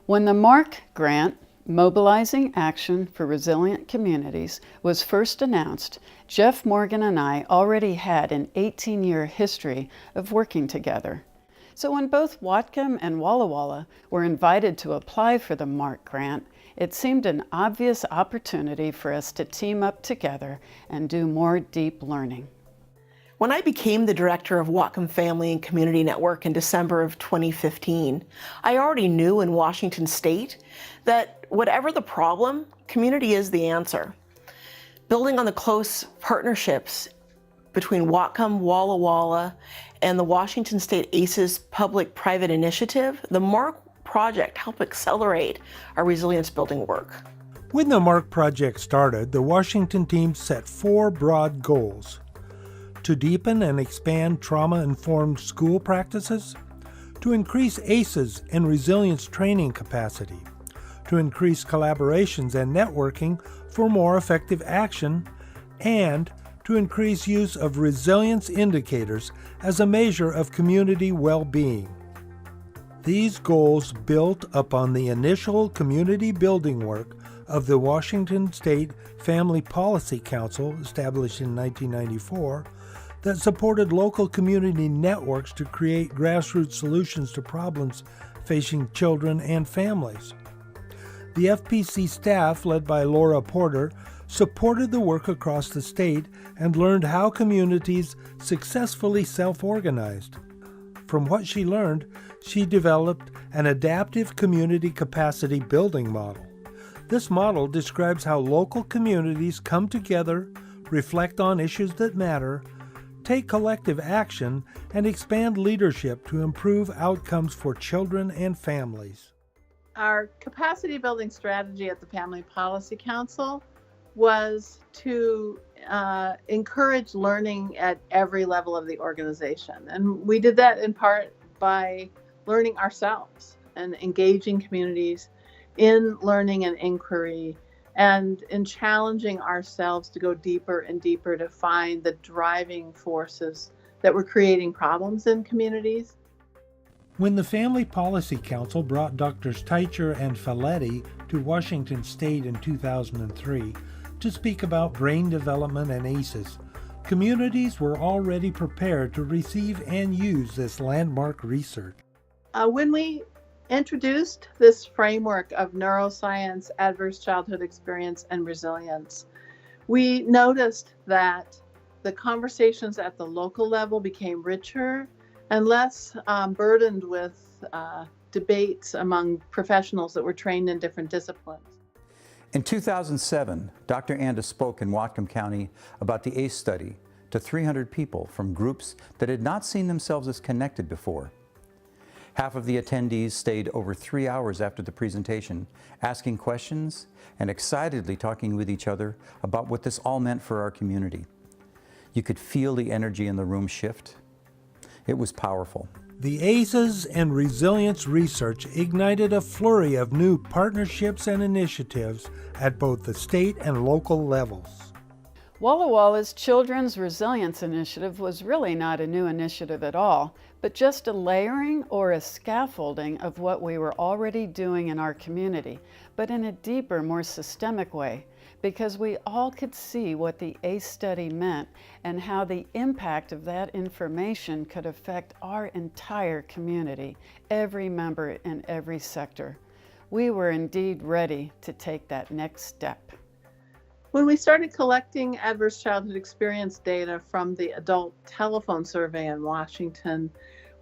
When the MARC grant, Mobilizing Action for Resilient Communities, was first announced, Jeff Morgan and I already had an 18-year history of working together. So when both Whatcom and Walla Walla were invited to apply for the MARC grant, it seemed an obvious opportunity for us to team up together and do more deep learning. When I became the director of Whatcom Family and Community Network in December of 2015, I already knew in Washington State that whatever the problem, community is the answer. Building on the close partnerships between Whatcom, Walla Walla, and the Washington State ACES Public-Private Initiative, the MARC project helped accelerate our resilience building work. When the MARC project started, the Washington team set 4 broad goals: to deepen and expand trauma-informed school practices, to increase ACEs and resilience training capacity, to increase collaborations and networking for more effective action, and to increase use of resilience indicators as a measure of community well-being. These goals built upon the initial community building work of the Washington State Family Policy Council, established in 1994, that supported local community networks to create grassroots solutions to problems facing children and families. The FPC staff, led by Laura Porter, supported the work across the state and learned how communities successfully self-organized. From what she learned, she developed an adaptive community capacity building model. This model describes how local communities come together, reflect on issues that matter, take collective action, and expand leadership to improve outcomes for children and families. Our capacity building strategy at the Family Policy Council was to encourage learning at every level of the organization. And we did that in part by learning ourselves and engaging communities in learning and inquiry, and in challenging ourselves to go deeper and deeper to find the driving forces that were creating problems in communities. When the Family Policy Council brought Drs. Teicher and Falletti to Washington State in 2003 to speak about brain development and ACEs, communities were already prepared to receive and use this landmark research. When we introduced this framework of neuroscience, adverse childhood experience, and resilience, we noticed that the conversations at the local level became richer and less burdened with debates among professionals that were trained in different disciplines. In 2007, Dr. Anda spoke in Whatcom County about the ACE study to 300 people from groups that had not seen themselves as connected before. Half of the attendees stayed over 3 hours after the presentation, asking questions and excitedly talking with each other about what this all meant for our community. You could feel the energy in the room shift. It was powerful. The ACEs and resilience research ignited a flurry of new partnerships and initiatives at both the state and local levels. Walla Walla's Children's Resilience Initiative was really not a new initiative at all, but just a layering or a scaffolding of what we were already doing in our community, but in a deeper, more systemic way, because we all could see what the ACE study meant and how the impact of that information could affect our entire community, every member in every sector. We were indeed ready to take that next step. When we started collecting adverse childhood experience data from the adult telephone survey in Washington,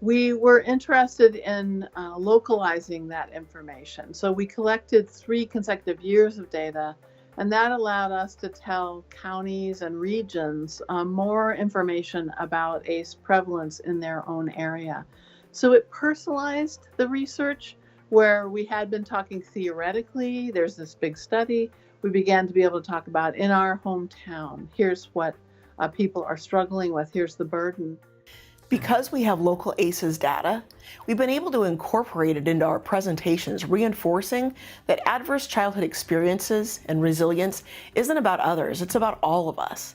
we were interested in localizing that information. So we collected 3 consecutive years of data, and that allowed us to tell counties and regions more information about ACE prevalence in their own area. So it personalized the research, where we had been talking theoretically, there's this big study, we began to be able to talk about in our hometown, here's what people are struggling with, here's the burden. Because we have local ACEs data, we've been able to incorporate it into our presentations, reinforcing that adverse childhood experiences and resilience isn't about others, it's about all of us.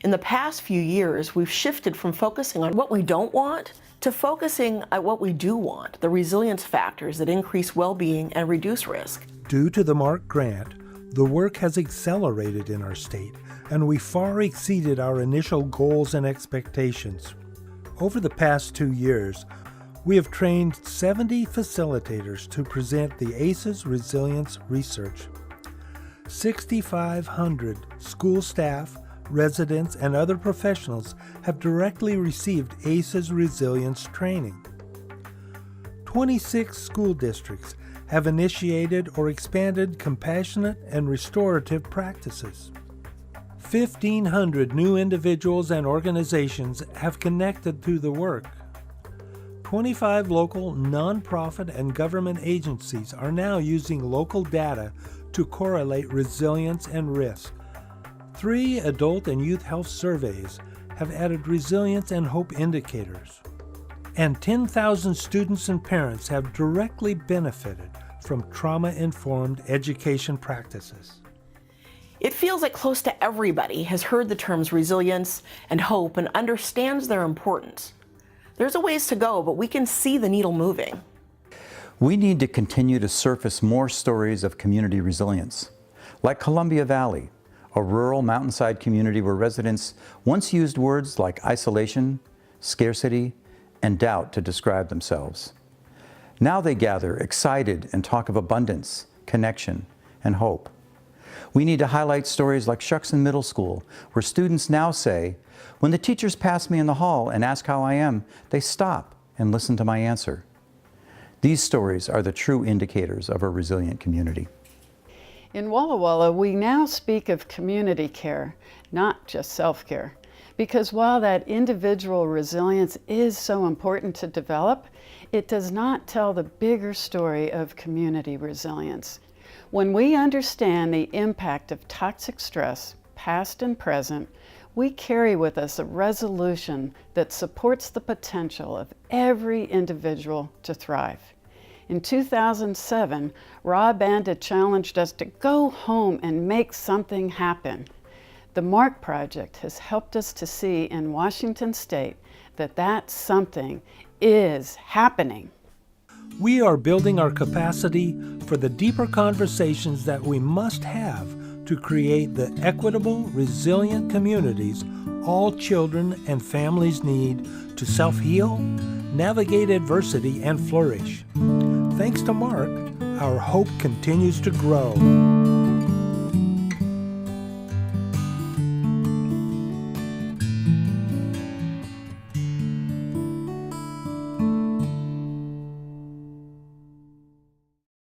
In the past few years, we've shifted from focusing on what we don't want to focusing on what we do want, the resilience factors that increase well-being and reduce risk. Due to the MARC grant, the work has accelerated in our state, and we far exceeded our initial goals and expectations. Over the past 2 years, we have trained 70 facilitators to present the ACEs Resilience Research. 6,500 school staff, residents, and other professionals have directly received ACEs Resilience training. 26 school districts have initiated or expanded compassionate and restorative practices. 1,500 new individuals and organizations have connected to the work. 25 local nonprofit and government agencies are now using local data to correlate resilience and risk. 3 adult and youth health surveys have added resilience and hope indicators. And 10,000 students and parents have directly benefited from trauma-informed education practices. It feels like close to everybody has heard the terms resilience and hope and understands their importance. There's a ways to go, but we can see the needle moving. We need to continue to surface more stories of community resilience, like Columbia Valley, a rural mountainside community where residents once used words like isolation, scarcity, and doubt to describe themselves. Now they gather excited and talk of abundance, connection, and hope. We need to highlight stories like Shuckson Middle School, where students now say, when the teachers pass me in the hall and ask how I am, they stop and listen to my answer. These stories are the true indicators of a resilient community. In Walla Walla, we now speak of community care, not just self-care. Because while that individual resilience is so important to develop, it does not tell the bigger story of community resilience. When we understand the impact of toxic stress, past and present, we carry with us a resolution that supports the potential of every individual to thrive. In 2007, Rob Banda challenged us to go home and make something happen. The MARC project has helped us to see in Washington State that that something is happening. We are building our capacity for the deeper conversations that we must have to create the equitable, resilient communities all children and families need to self-heal, navigate adversity, and flourish. Thanks to MARC, our hope continues to grow.